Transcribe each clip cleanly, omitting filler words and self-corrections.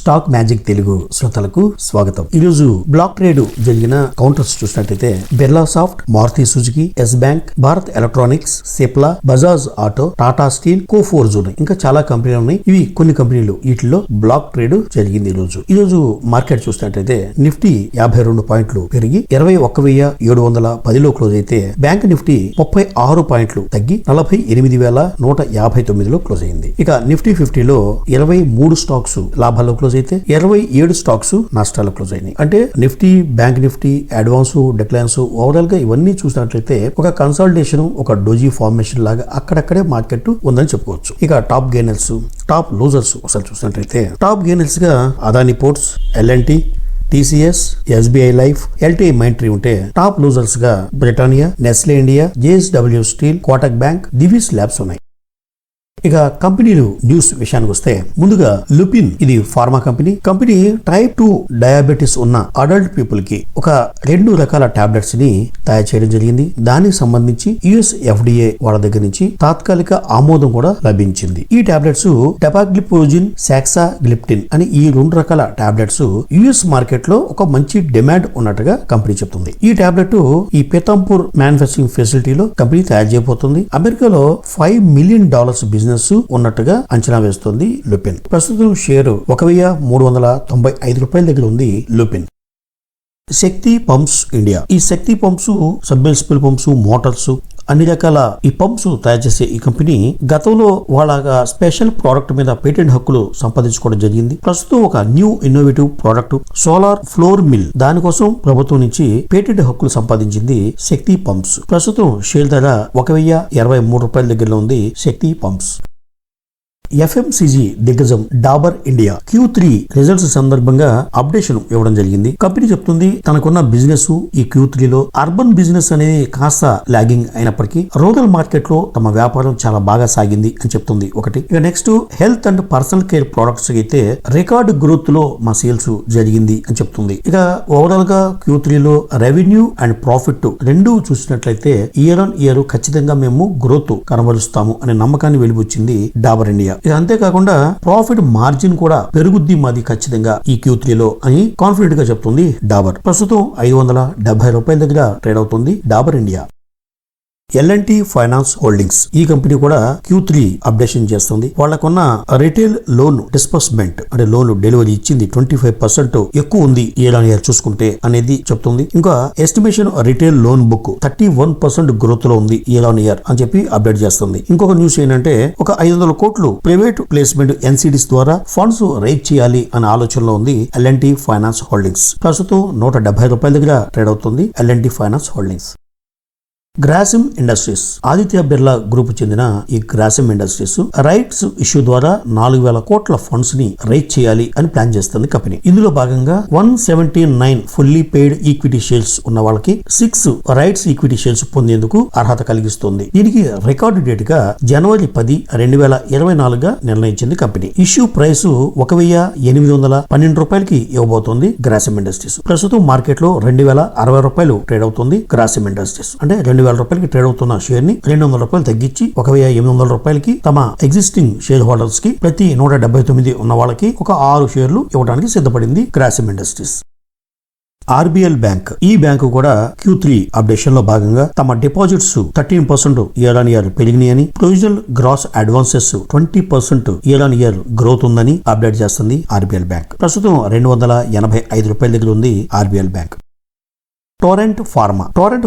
Stock magic Telugu శ్రోతలకు స్వాగతం. ఈ రోజు బ్లాక్ ట్రేడ్ జరిగిన కౌంటర్స్ చూసినట్లయితే Birlasoft, Maruti Suzuki, Yes Bank, Bharat electronics, Cipla, Bajaj auto, Tata steel, Coforge ఉన్నాయి. ఇంకా చాలా కంపెనీలు ఉన్నాయి. ఇవి కొన్ని కంపెనీలు. వీటిలో బ్లాక్ ట్రేడ్ జరిగింది. ఈ రోజు మార్కెట్ చూసినట్లయితే నిఫ్టీ 52 పాయింట్లు పెరిగి 21,710లో క్లోజ్ అయితే బ్యాంక్ నిఫ్టీ 36 పాయింట్లు తగ్గి 48,159లో క్లోజ్ అయింది. ఇక నిఫ్టీ 50లో 23 స్టాక్స్ లాభాల్లో క్లోజ్ అయితే 27 స్టాక్స్ నష్టాల్లో క్లోజ్ అయినాయి. అంటే Nifty, bank Nifty, advance, declines overall గా ఇవన్నీ చూసినట్లయితే ఒక కన్సల్టేషన్, ఒక డోజీ ఫార్మేషన్ లాగా అక్కడక్కడే మార్కెట్ ఉందని చెప్పుకోవచ్చు. ఇక టాప్ గెయినర్స్, టాప్ లూజర్స్ ఒకసారి చూసినట్లయితే టాప్ గెయినర్స్ గా Adani ports, LNT, TCS, SBI life, LTI Mindtree ఉంటే టాప్ లూజర్స్ గా Britannia, Nestle India, JSW steel, Kotak bank, Divis labs ఉన్నాయి. ఇక కంపెనీలు న్యూస్ విషయానికి వస్తే ముందుగా లుపిన్, ఇది pharma company. Company type 2 diabetes ఉన్న అడల్ట్ పీపుల్ కి ఒక 2 రకాల టాబ్లెట్స్ ని తయారు చేయడం జరిగింది. దానికి సంబంధించి యుఎస్ ఎఫ్డిఏ వాళ్ళ దగ్గర నుంచి తాత్కాలిక ఆమోదం కూడా లభించింది. ఈ టాబ్లెట్స్ డెపాగ్లిపోజిన్, సాక్సాగ్లిప్టిన్ అని ఈ 2 రకాల టాబ్లెట్స్ యుఎస్ మార్కెట్ లో ఒక మంచి డిమాండ్ ఉన్నట్టుగా కంపెనీ చెప్తుంది. ఈ టాబ్లెట్ ఈ పితాంపూర్ మ్యానుఫ్యాక్చరింగ్ ఫెసిలిటీలో కంపెనీ తయారు చేయబోతుంది. అమెరికాలో $5 మిలియన్ బిజినెస్ ఉన్నట్టుగా అంచనా వేస్తుంది లుపిన్. ప్రస్తుతం షేరు 1,395 దగ్గర ఉంది లుపిన్. శక్తి పంప్స్ ఇండియా, ఈ శక్తి పంప్స్ సబ్మెర్సిబుల్ పంప్స్, మోటార్స్, అన్ని రకాల ఈ పంప్స్ తయారు చేసే ఈ కంపెనీ గతంలో వాళ్ళ స్పెషల్ ప్రోడక్ట్ మీద పేటెంట్ హక్కులు సంపాదించుకోవడం జరిగింది. ప్రస్తుతం ఒక new innovative product solar flour mill, దానికోసం ప్రభుత్వం నుంచి పేటెంట్ హక్కులు సంపాదించింది శక్తి పంప్స్. ప్రస్తుతం షేర్ ధర 1,023 దగ్గరలో ఉంది శక్తి పంప్స్. ఎఫ్ఎంసీజీ దిగ్గజం డాబర్ ఇండియా Q3 రిజల్ట్స్ సందర్భంగా అప్డేషన్ ఇవ్వడం జరిగింది. కంపెనీ చెప్తుంది తనకున్న బిజినెస్ ఈ Q3 లో అర్బన్ బిజినెస్ అనేది కాస్త లాగింగ్ అయినప్పటికీ రూరల్ మార్కెట్ లో తమ వ్యాపారం చాలా బాగా సాగింది అని చెప్తుంది ఒకటి. ఇక next health and personal care products అయితే రికార్డు గ్రోత్ లో మా సేల్స్ జరిగింది అని చెప్తుంది. ఇక ఓవరాల్ గా Q3 లో రెవెన్యూ అండ్ ప్రాఫిట్ రెండూ చూసినట్లయితే ఇయర్ ఆన్ ఇయర్ ఖచ్చితంగా మేము గ్రోత్ కనబరుస్తాము అనే నమ్మకాన్ని వెలిబుచ్చింది డాబర్ ఇండియా. ఇక అంతేకాకుండా ప్రాఫిట్ మార్జిన్ కూడా పెరుగుద్ది మాది ఖచ్చితంగా ఈ Q3 లో అని కాన్ఫిడెంట్ గా చెప్తుంది డాబర్. ప్రస్తుతం $570 దగ్గర ట్రేడ్ అవుతుంది Dabur India. LNT finance holdings, ఈ కంపెనీ కూడా Q3 అప్డేషన్ చేస్తుంది. వాళ్ళకున్న రిటైల్ లోన్ డిస్బర్స్మెంట్ అంటే లోన్ డెలివరీ ఇచ్చింది 25% ఎక్కువ ఉంది ఇయర్ ఆన్ ఇయర్ చూసుకుంటే అనేది చెప్తుంది. ఇంకా estimation retail loan book 31% growth లో ఉంది ఇయర్ ఆన్ ఇయర్ అని చెప్పి అప్డేట్ చేస్తుంది. ఇంకొక న్యూస్ ఏంటంటే ఒక 500 కోట్లు ప్రైవేట్ ప్లేస్మెంట్ ఎన్సిడిస్ ద్వారా ఫండ్స్ రైజ్ చేయాలి అనే ఆలోచనలో ఉంది ఎల్ఎన్టీ ఫైనాన్స్ హోల్డింగ్స్. ప్రస్తుతం $170 దగ్గర ట్రేడ్ అవుతుంది LNT finance holdings. Grasim industries, Aditya Birla group చెందిన ఈ గ్రాసిమ్ ఇండస్ట్రీస్ రైట్స్ ఇష్యూ ద్వారా 4,000 కోట్ల ఫండ్స్ ని రైజ్ చేయాలి అని ప్లాన్ చేస్తుంది కంపెనీ. ఇందులో భాగంగా 179 ఫుల్లీ పెయిడ్ ఈక్విటీ షేర్స్ ఉన్న వాళ్ళకి 6 రైట్స్ ఈక్విటీ షేర్స్ పొందేందుకు అర్హత కలిగిస్తుంది. దీనికి రికార్డు డేట్ గా జనవరి 10, 2024 గా నిర్ణయించింది కంపెనీ. ఇష్యూ ప్రైస్ $1,812కి ఇవ్వబోతోంది గ్రాసిమ్ ఇండస్ట్రీస్. ప్రస్తుతం మార్కెట్ లో $2,060 ట్రేడ్ అవుతుంది గ్రాసిమ్ ఇండస్ట్రీస్. అంటే $2,000కి ట్రేడ్ అవుతున్న షేర్ ని $200 తగ్గించి $1,800కి తమ ఎగ్జిస్టింగ్ షేర్ హోల్డర్స్ కి ప్రతి 179 ఉన్న వాళ్ళకి ఒక 6 షేర్లు ఇవ్వడానికి సిద్ధపడింది గ్రాసిమ్ ఇండస్ట్రీస్. ఆర్బిఎల్ బ్యాంక్, ఈ బ్యాంకు కూడా Q3 అప్డేషన్ లో భాగంగా తమ డిపాజిట్స్ 13% ఇయర్ ఆన్ ఇయర్ పెరిగినాయని, provisional gross advances 20% year on year growth ఉందని అప్డేట్ చేస్తుంది ఆర్బిఎల్ బ్యాంక్. ప్రస్తుతం $285 దగ్గర ఉంది RBL bank. Torrent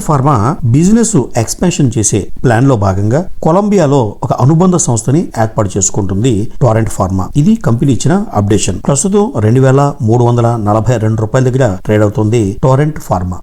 Pharma business expansion చేసే ప్లాన్ లో భాగంగా కొలంబియాలో ఒక అనుబంధ సంస్థని ఏర్పాటు చేసుకుంటుంది టొరెంట్ ఫార్మా. ఇది కంపెనీ ఇచ్చిన అప్డేషన్. ప్రస్తుతం $2,342 దగ్గర ట్రేడ్ అవుతుంది టొరెంట్ ఫార్మా.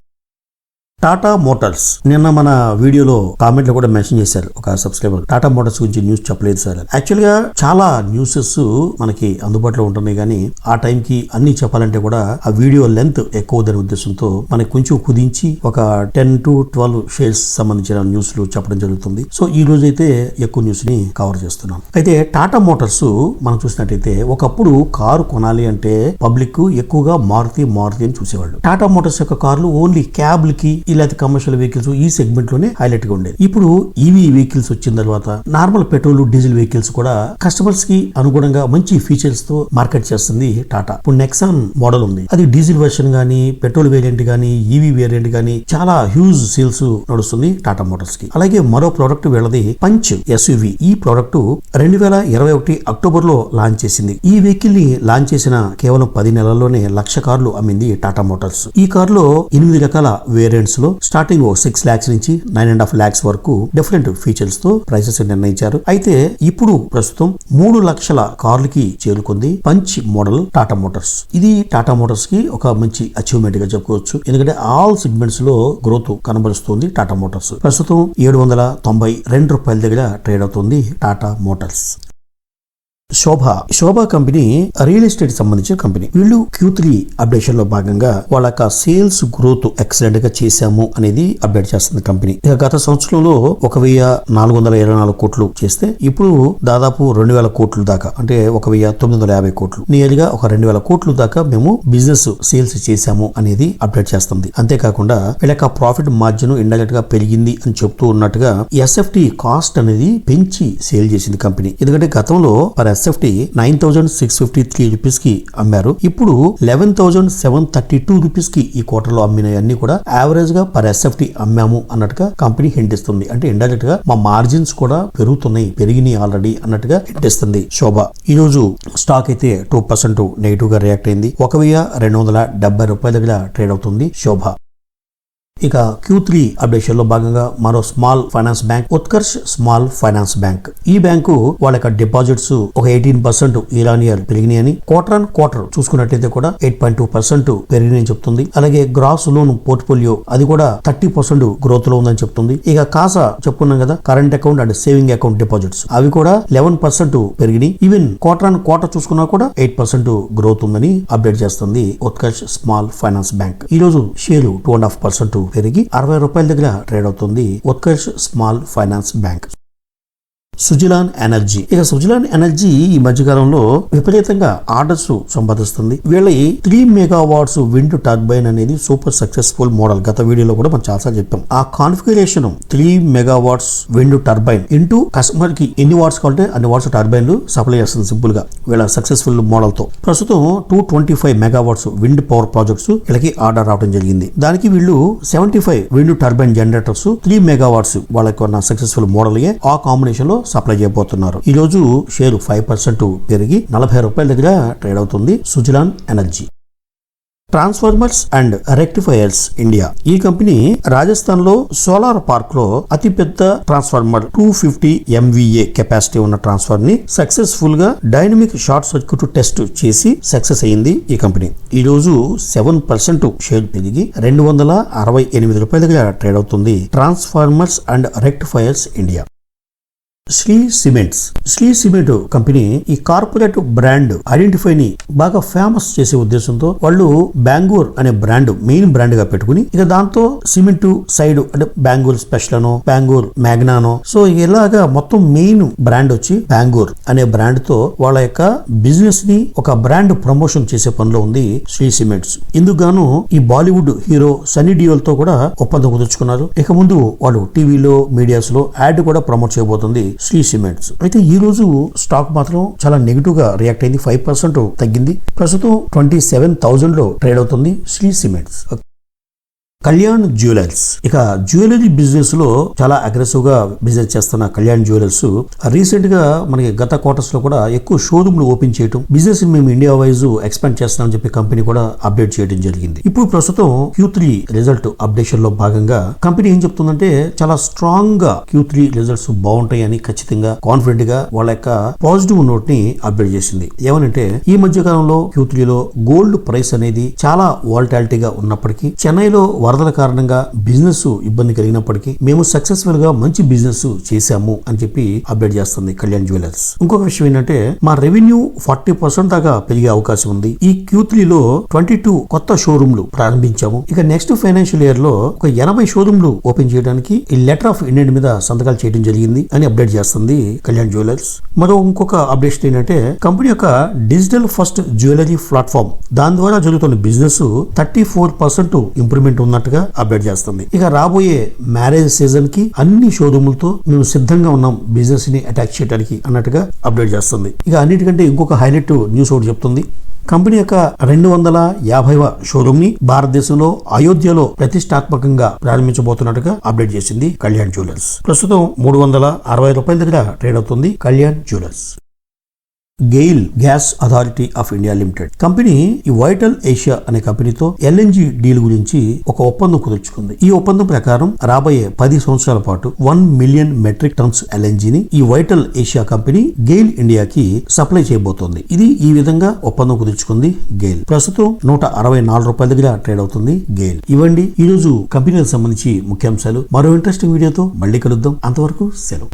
టాటా మోటార్స్, నిన్న మన వీడియోలో కామెంట్ లో కూడా మెన్షన్ చేశారు ఒక సబ్స్క్రైబర్, టాటా మోటార్స్ గురించి న్యూస్ చెప్పలేదు సార్. యాక్చువల్ గా చాలా న్యూసెస్ మనకి అందుబాటులో ఉంటున్నాయి కానీ ఆ టైం కి అన్ని చెప్పాలంటే కూడా ఆ వీడియో లెంత్ ఎక్కువదనే ఉద్దేశంతో మనకి కొంచెం కుదించి ఒక 10 to 12 షేర్స్ సంబంధించిన న్యూస్లు చెప్పడం జరుగుతుంది. సో ఈ రోజు అయితే ఎక్కువ న్యూస్ ని కవర్ చేస్తున్నాం. అయితే టాటా మోటార్స్ మనం చూసినట్టయితే ఒకప్పుడు కారు కొనాలి అంటే పబ్లిక్ ఎక్కువగా మారుతి అని చూసేవాళ్ళు. టాటా మోటార్స్ యొక్క కార్లు ఓన్లీ క్యాబ్లకి ఇలాంటి కమర్షియల్ వెహికల్స్ ఈ సెగ్మెంట్ లోనే హైలైట్ గా ఉండేది. ఇప్పుడు ఈవీ వెహికల్స్ వచ్చిన తర్వాత నార్మల్ పెట్రోల్ డీజిల్ వెహికల్స్ కూడా కస్టమర్స్ కి అనుగుణంగా మంచి ఫీచర్స్ తో మార్కెట్ చేస్తుంది టాటా. ఇప్పుడు నెక్సాన్ మోడల్ ఉంది, అది డీజిల్ వెర్షన్ గానీ పెట్రోల్ వేరియంట్ గానీ ఈవీ వేరియంట్ గానీ చాలా హ్యూజ్ సేల్స్ నడుస్తుంది టాటా మోటార్స్ కి. అలాగే మరో ప్రోడక్ట్ వీళ్ళది పంచ్ ఎస్యూవి. ఈ ప్రోడక్ట్ 2021 అక్టోబర్ లో లాంచ్ చేసింది. ఈ వెహికల్ ని లాంచ్ చేసిన కేవలం 10 నెలల్లోనే 1,00,000 కార్లు అమ్మింది టాటా మోటార్స్. ఈ కారులో 8 రకాల వేరియంట్స్ లో స్టార్టింగ్ 6 lakhs నుంచి 9.5 lakhs వరకు డిఫరెంట్ ఫీచర్స్ తో ప్రైసెస్ నిర్ణయించారు. అయితే ఇప్పుడు ప్రస్తుతం 3 లక్షల కార్లకి చేరుకుంది పంచ్ మోడల్ టాటా మోటార్స్. ఇది టాటా మోటార్స్ కి ఒక మంచి అచీవ్మెంట్ గా చెప్పుకోవచ్చు. ఎందుకంటే ఆల్ సెగ్మెంట్స్ లో గ్రోత్ కనబరుస్తుంది టాటా మోటార్స్. ప్రస్తుతం ₹792 దగ్గర ట్రేడ్ అవుతుంది టాటా మోటార్స్. శోభా కంపెనీ రియల్ ఎస్టేట్ సంబంధించిన కంపెనీ. వీళ్ళు Q3 అప్డేషన్ లో భాగంగా వాళ్ళ సేల్స్ గ్రోత్ ఎక్సలెంట్ గా చేశాము అనేది అప్డేట్ చేస్తుంది కంపెనీ. ఇక గత సంవత్సరంలో 1,424 కోట్లు చేస్తే ఇప్పుడు దాదాపు 2,000 కోట్ల దాకా, అంటే 1,950 కోట్లు, నియర్గా 2,000 కోట్ల దాకా మేము బిజినెస్ సేల్స్ చేశాము అనేది అప్డేట్ చేస్తుంది. అంతేకాకుండా వీళ్ళకి ప్రాఫిట్ మార్జిన్ ఇండైరెక్ట్ గా పెరిగింది అని చెప్తూ ఉన్నట్టుగా SFT కాస్ట్ అనేది పెంచి సేల్ చేసింది కంపెనీ. ఎందుకంటే గతంలో SFT 9,653 రూపీస్ కి అమ్మారు. ఇప్పుడు 11,732 రూపీస్ కి ఈ క్వార్టర్ లో అమ్మినవన్నీ కూడా యావరేజ్ గా పర్ SFT అమ్మాము అన్నట్టుగా కంపెనీ హింట్ ఇస్తుంది. అంటే ఇండైరెక్ట్ గా మా మార్జిన్స్ కూడా పెరిగినాయి ఆల్రెడీ అన్నట్టుగా హింట్ ఇస్తుంది శోభ. ఈ రోజు స్టాక్ అయితే 2% నెగిటివ్ గా రియాక్ట్ అయింది. ₹1,270 దగ్గర ట్రేడ్ అవుతుంది శోభ. ఇక Q3 అప్డేషన్ లో భాగంగా మరో small finance bank Utkarsh small finance bank. ఈ బ్యాంకు వాళ్ళ డిపాజిట్స్ 18% ఇయర్ పెరిగినాయని, క్వార్టర్ ఆన్ క్వార్టర్ చూసుకున్నట్లయితే కూడా 8.2% పెరిగినాయని చెప్తుంది. అలాగే గ్రాస్ లోన్ పోర్ట్ఫోలియో అది కూడా 30% గ్రోత్ లో ఉందని చెప్తుంది. ఇక కాసా చెప్పుకున్నాం కదా, current account and saving account deposits అవి కూడా 11% పెరిగినాయి. ఈవెన్ క్వార్టర్ ఆన్ క్వార్టర్ చూసుకున్నా కూడా 8% గ్రోత్ ఉందని అప్డేట్ చేస్తుంది ఉత్కర్ష్ స్మాల్ ఫైనాన్స్ బ్యాంక్. ఈ రోజు షేరు 2.5% పెరిగి ₹60 దగ్గర ట్రేడ్ అవుతుంది Utkarsh small finance bank. Suzlon energy. ఇక సుజలాన్ ఎనర్జీ ఈ మధ్యకాలంలో విపరీతంగా ఆర్డర్స్ సంపాదిస్తుంది. వీళ్ళ 3 మెగావాట్స్ విండ్ టర్బైన్ అనేది సూపర్ సక్సెస్ఫుల్ మోడల్. గత వీడియోలో కూడా మనం చాలా చెప్పాం. ఆ configuration 3 megawatts wind turbine into customer కి ఎన్ని వాట్స్ కావాలంటే అన్ని వాట్స్ టర్బైన్లు సప్లై చేస్తుంది సింపుల్ గా వీళ్ళ సక్సెస్ఫుల్ మోడల్ తో. ప్రస్తుతం 225 మెగావాట్స్ విండ్ పవర్ ప్రాజెక్ట్స్ వీళ్ళకి ఆర్డర్ రావడం జరిగింది. దానికి వీళ్ళు 75 విండ్ టర్బైన్ జనరేటర్స్ 3 మెగావాట్స్ వాళ్ళకి ఉన్న సక్సెస్ఫుల్ మోడల్ ఆ కాంబినేషన్ లో సప్లై చేయబోతున్నారు. ఈ రోజు షేరు 5% పెరిగి ₹40 దగ్గర ట్రేడ్ అవుతుంది Suzlon energy. Transformers and rectifiers India. ఈ కంపెనీ రాజస్థాన్ లో సోలార్ పార్క్ లో అతిపెద్ద ట్రాన్స్ఫార్మర్ 250 MVA కెపాసిటీ ఉన్న ట్రాన్స్ఫార్మర్ ని సక్సెస్ఫుల్ గా డైనమిక్ షార్ట్ సర్క్యూట్ టెస్ట్ చేసి సక్సెస్ అయింది ఈ కంపెనీ. ఈ రోజు 7% షేర్ పెరిగి ₹268 దగ్గర ట్రేడ్ అవుతుంది transformers and rectifiers India. Shree cement company ఈ కార్పొరేట్ బ్రాండ్ ఐడెంటిఫై ని బాగా ఫేమస్ చేసే ఉద్దేశంతో వాళ్ళు బ్యాంగూర్ అనే బ్రాండ్ మెయిన్ బ్రాండ్ గా పెట్టుకుని ఇక దాంతో సిమెంట్ సైడ్ అంటే బ్యాంగూర్ స్పెషల్ అనో బ్యాంగూర్ మ్యాగ్నానో సో ఇలాగా మొత్తం మెయిన్ బ్రాండ్ వచ్చి బ్యాంగూర్ అనే బ్రాండ్ తో వాళ్ళ యొక్క బిజినెస్ ని ఒక బ్రాండ్ ప్రమోషన్ చేసే పనిలో ఉంది శ్రీ సిమెంట్స్. ఇందుకు గాను ఈ బాలీవుడ్ హీరో సన్నీ డియోల్ తో కూడా ఒప్పందం కుదుర్చుకున్నారు. ఇక ముందు వాళ్ళు టీవీలో మీడియాస్ లో యాడ్ కూడా ప్రమోట్ చేయబోతుంది శ్రీ సిమెంట్స్. అయితే ఈ రోజు స్టాక్ మాత్రం చాలా నెగిటివ్ గా రియాక్ట్ అయింది. 5% తగ్గింది. ప్రస్తుతం 27,000 లో ట్రేడ్ అవుతుంది శ్రీ సిమెంట్స్. కళ్యాణ్ జ్యువెలర్స్. ఇక జ్యువెలరీ బిజినెస్ లో చాలా అగ్రెసివ్ గా బిజినెస్ చేస్తున్న కళ్యాణ్ జ్యువెలర్స్ రీసెంట్ గా మనకి గత క్వార్టర్స్ లో కూడా ఎక్కువ షోరూమ్లు ఓపెన్ చేయడం, బిజినెస్ మేము ఇండియా వైజ్ ఎక్స్పాండ్ చేస్తామని చెప్పి కంపెనీ కూడా అప్డేట్ చేయడం జరిగింది. ఇప్పుడు ప్రస్తుతం Q3 రిజల్ట్ అప్డేషన్ లో భాగంగా కంపెనీ ఏం చెప్తుందంటే చాలా స్ట్రాంగ్ గా Q3 రిజల్ట్స్ బాగుంటాయి అని ఖచ్చితంగా కాన్ఫిడెంట్ గా వాళ్ళ యొక్క పాజిటివ్ నోట్ ని అప్డేట్ చేసింది. ఏమనంటే ఈ మధ్య కాలంలో Q3 లో గోల్డ్ ప్రైస్ అనేది చాలా వాలటాలిటీగా ఉన్నప్పటికీ చెన్నైలో వరదల కారణంగా బిజినెస్ ఇబ్బంది కలిగినప్పటికీ మేము సక్సెస్ఫుల్ గా మంచి బిజినెస్ చేశాము అని చెప్పి అప్డేట్ చేస్తుంది కళ్యాణ్ జ్యువెలర్స్. ఇంకొక విషయం ఏంటంటే మా రెవెన్యూ 40% దాకా పెరిగే అవకాశం ఉంది. ఈ Q3 లో 22 కొత్త షోరూమ్లు ప్రారంభించాము. ఇక నెక్స్ట్ ఫైనాన్షియల్ ఇయర్ లో ఒక 80 షోరూమ్లు ఓపెన్ చేయడానికి ఈ లెటర్ ఆఫ్ ఇంటెంట్ మీద సంతకాలు చేయడం జరిగింది అని అప్డేట్ చేస్తుంది కళ్యాణ్ జ్యువెలర్స్. ఇంకొక అప్డేషన్ ఏంటంటే కంపెనీ యొక్క డిజిటల్ ఫస్ట్ జ్యువెలరీ ప్లాట్ఫామ్ దాని ద్వారా జరుగుతున్న బిజినెస్ 34% ఇంప్రూవ్మెంట్ ఉన్నట్టు అన్నట్టుగా అప్డేట్ చేస్తుంది. ఇక రాబోయే మ్యారేజ్ సీజన్ కి అన్ని షోరూములతో మేము సిద్ధంగా ఉన్నాం బిజినెస్ ని అటాక్ చేయడానికి అన్నట్టుగా అప్డేట్ చేస్తుంది. ఇక అన్నిటికంటే ఇంకొక హైలైట్ న్యూస్ ఒకటి చెప్తుంది. కంపెనీ యొక్క 250వ షోరూమ్ ని భారతదేశంలో అయోధ్యలో ప్రతిష్టాత్మకంగా ప్రారంభించబోతున్నట్టుగా అప్డేట్ చేసింది కళ్యాణ్ జ్యువెలర్స్. ప్రస్తుతం 360 రూపాయల దగ్గర ట్రేడ్ అవుతుంది Kalyan jewellers. GAIL gas authority of India limited company ఈ వైటల్ ఏషియా అనే కంపెనీతో ఎల్ఎన్జి డీల్ గురించి ఒక ఒప్పందం కుదుర్చుకుంది. ఈ ఒప్పందం ప్రకారం రాబోయే 10 సంవత్సరాల పాటు 1 మిలియన్ మెట్రిక్ టన్స్ ఎల్ఎన్జిని ఈ వైటల్ ఏషియా కంపెనీ గెయిల్ ఇండియాకి సప్లై చేయబోతోంది. ఇది ఈ విధంగా ఒప్పందం కుదుర్చుకుంది గెయిల్. ప్రస్తుతం 164 రూపాయల దగ్గర ట్రేడ్ అవుతుంది గెయిల్. ఇవ్వండి ఈ రోజు కంపెనీలకు సంబంధించి ముఖ్యాంశాలు. మరో ఇంట్రెస్టింగ్ వీడియోతో మళ్ళీ కలుద్దాం. అంతవరకు సెలవు.